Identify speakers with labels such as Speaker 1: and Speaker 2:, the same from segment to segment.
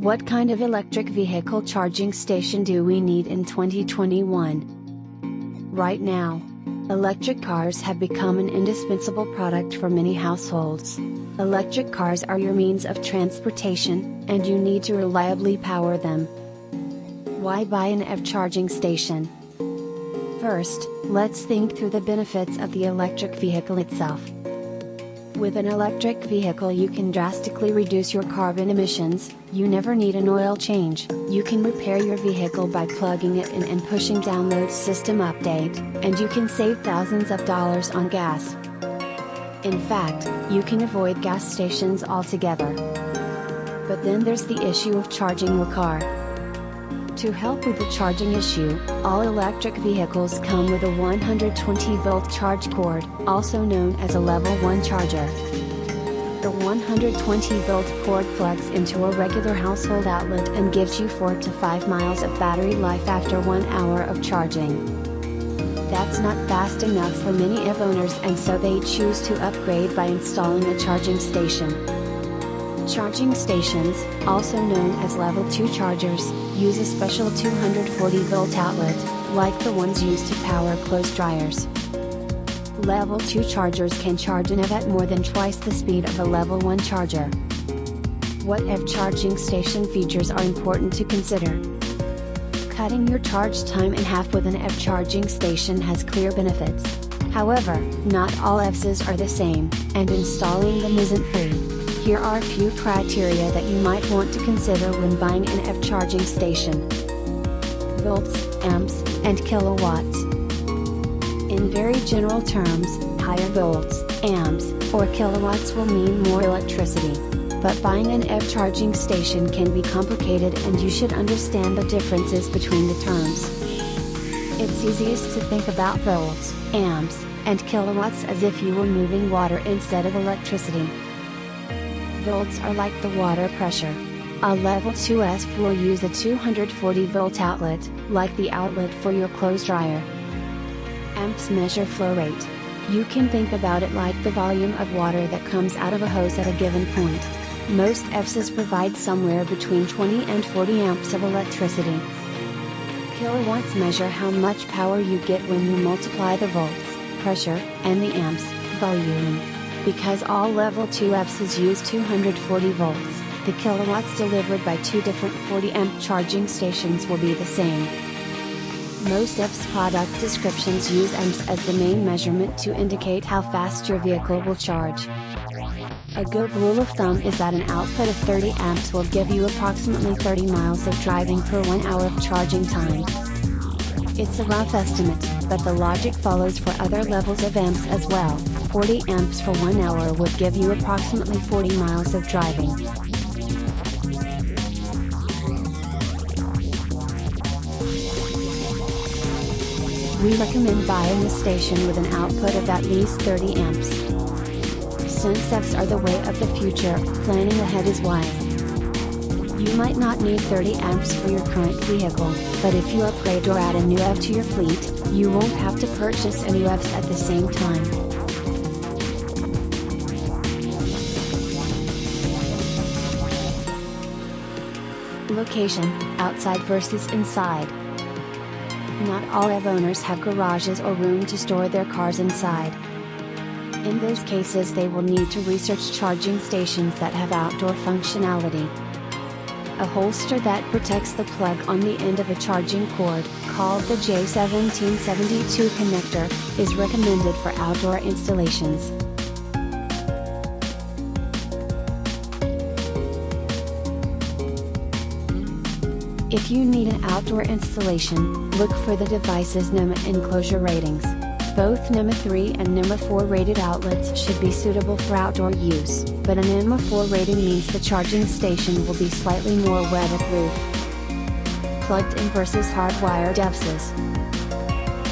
Speaker 1: What kind of electric vehicle charging station do we need in 2021? Right now, electric cars have become an indispensable product for many households. Electric cars are your means of transportation, and you need to reliably power them. Why buy an EV charging station? First, let's think through the benefits of the electric vehicle itself. With an electric vehicle you can drastically reduce your carbon emissions, you never need an oil change, you can repair your vehicle by plugging it in and pushing download system update, and you can save thousands of dollars on gas. In fact, you can avoid gas stations altogether. But then there's the issue of charging your car. To help with the charging issue, all electric vehicles come with a 120-volt charge cord, also known as a level 1 charger. The 120-volt cord plugs into a regular household outlet and gives you 4 to 5 miles of battery life after 1 hour of charging. That's not fast enough for many EV owners, and so they choose to upgrade by installing a charging station. Charging stations, also known as level 2 chargers, use a special 240-volt outlet, like the ones used to power clothes dryers. Level 2 chargers can charge an EV at more than twice the speed of a level 1 charger. What EV charging station features are important to consider? Cutting your charge time in half with an EV charging station has clear benefits. However, not all EVs are the same, and installing them isn't free. Here are a few criteria that you might want to consider when buying an EV charging station. Volts, amps, and kilowatts. In very general terms, higher volts, amps, or kilowatts will mean more electricity. But buying an EV charging station can be complicated, and you should understand the differences between the terms. It's easiest to think about volts, amps, and kilowatts as if you were moving water instead of electricity. Volts are like the water pressure. A level 2's will use a 240-volt outlet, like the outlet for your clothes dryer. Amps measure flow rate. You can think about it like the volume of water that comes out of a hose at a given point. Most EVs provide somewhere between 20 and 40 amps of electricity. Kilowatts measure how much power you get when you multiply the volts, pressure, and the amps, volume. Because all level 2 EVs use 240 volts, the kilowatts delivered by two different 40-amp charging stations will be the same. Most EVs product descriptions use amps as the main measurement to indicate how fast your vehicle will charge. A good rule of thumb is that an output of 30 amps will give you approximately 30 miles of driving per 1 hour of charging time. It's a rough estimate, but the logic follows for other levels of amps as well. 40 amps for 1 hour would give you approximately 40 miles of driving. We recommend buying a station with an output of at least 30 amps. Since EVs are the way of the future, planning ahead is wise. You might not need 30 amps for your current vehicle, but if you upgrade or add a new EV to your fleet, you won't have to purchase any EVs at the same time. Location, outside versus inside. Not all EV owners have garages or room to store their cars inside. In those cases they will need to research charging stations that have outdoor functionality. A holster that protects the plug on the end of a charging cord, called the J1772 connector, is recommended for outdoor installations. If you need an outdoor installation, look for the device's NEMA enclosure ratings. Both NEMA 3 and NEMA 4 rated outlets should be suitable for outdoor use, but a NEMA 4 rating means the charging station will be slightly more weatherproof. Plugged-in versus hardwired EVs.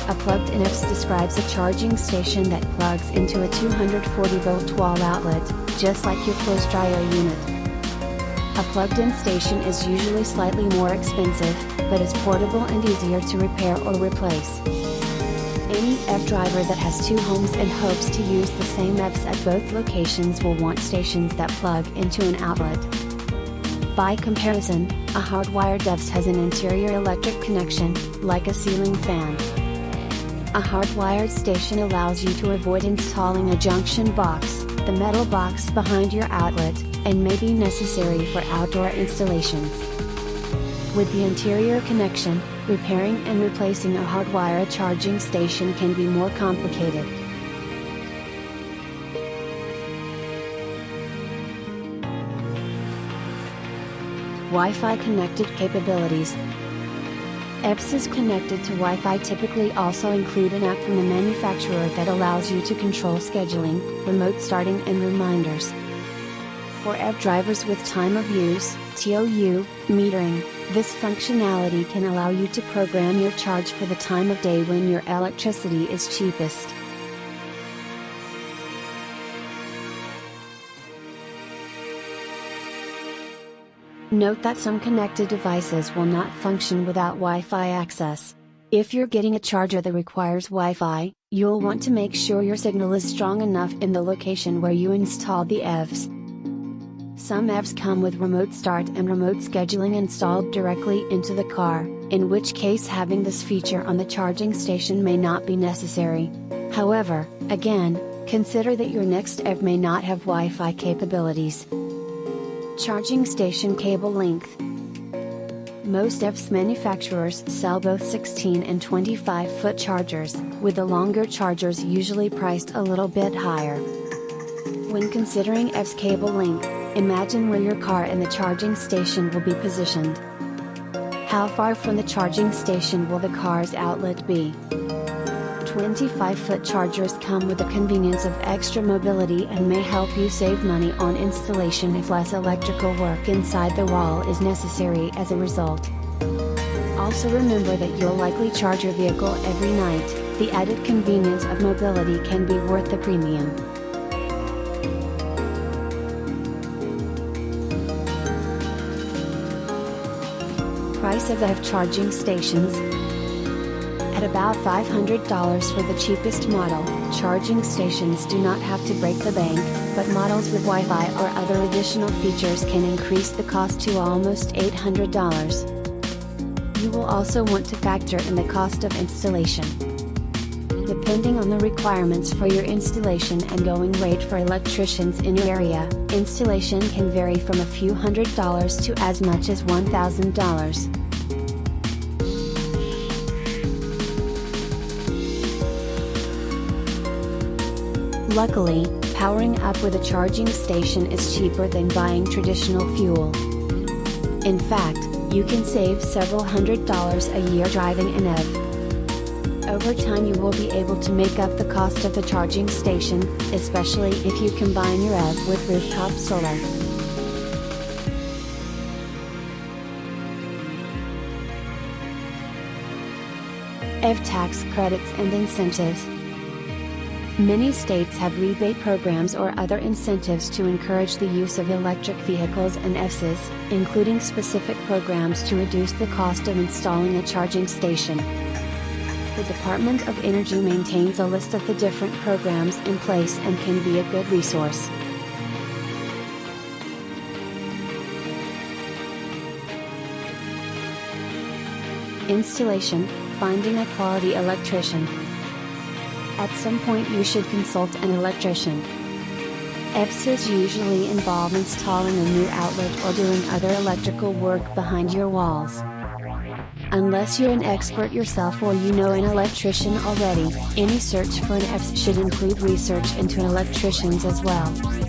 Speaker 1: A plugged-in EV describes a charging station that plugs into a 240-volt wall outlet, just like your clothes dryer unit. A plugged-in station is usually slightly more expensive, but is portable and easier to repair or replace. Any EV driver that has two homes and hopes to use the same EVs at both locations will want stations that plug into an outlet. By comparison, a hardwired EVS has an interior electric connection, like a ceiling fan. A hardwired station allows you to avoid installing a junction box, the metal box behind your outlet, and may be necessary for outdoor installations. With the interior connection, repairing and replacing a hardwired charging station can be more complicated. Wi-Fi connected capabilities. EVSs connected to Wi-Fi typically also include an app from the manufacturer that allows you to control scheduling, remote starting and reminders. For EV drivers with time of use, TOU, metering, this functionality can allow you to program your charge for the time of day when your electricity is cheapest. Note that some connected devices will not function without Wi-Fi access. If you're getting a charger that requires Wi-Fi, you'll want to make sure your signal is strong enough in the location where you install the EVS. Some EVs come with remote start and remote scheduling installed directly into the car, in which case having this feature on the charging station may not be necessary. However, again, consider that your next EV may not have Wi-Fi capabilities. Charging station cable length. Most EVS manufacturers sell both 16 and 25-foot chargers, with the longer chargers usually priced a little bit higher. When considering EVS cable length, imagine where your car and the charging station will be positioned. How far from the charging station will the car's outlet be? 25-foot chargers come with the convenience of extra mobility and may help you save money on installation if less electrical work inside the wall is necessary as a result. Also remember that you'll likely charge your vehicle every night. The added convenience of mobility can be worth the premium. Price of EV charging stations. At about $500 for the cheapest model, charging stations do not have to break the bank, but models with Wi-Fi or other additional features can increase the cost to almost $800. You will also want to factor in the cost of installation. Depending on the requirements for your installation and going rate for electricians in your area, installation can vary from a few $100s to as much as $1,000. Luckily, powering up with a charging station is cheaper than buying traditional fuel. In fact, you can save several $100s a year driving an EV. Over time you will be able to make up the cost of the charging station, especially if you combine your EV with rooftop solar. EV tax credits and incentives. Many states have rebate programs or other incentives to encourage the use of electric vehicles and EVs, including specific programs to reduce the cost of installing a charging station. The Department of Energy maintains a list of the different programs in place and can be a good resource. Installation, finding a quality electrician. At some point you should consult an electrician. EVs usually involve installing a new outlet or doing other electrical work behind your walls. Unless you're an expert yourself or you know an electrician already, any search for an EV should include research into electricians as well.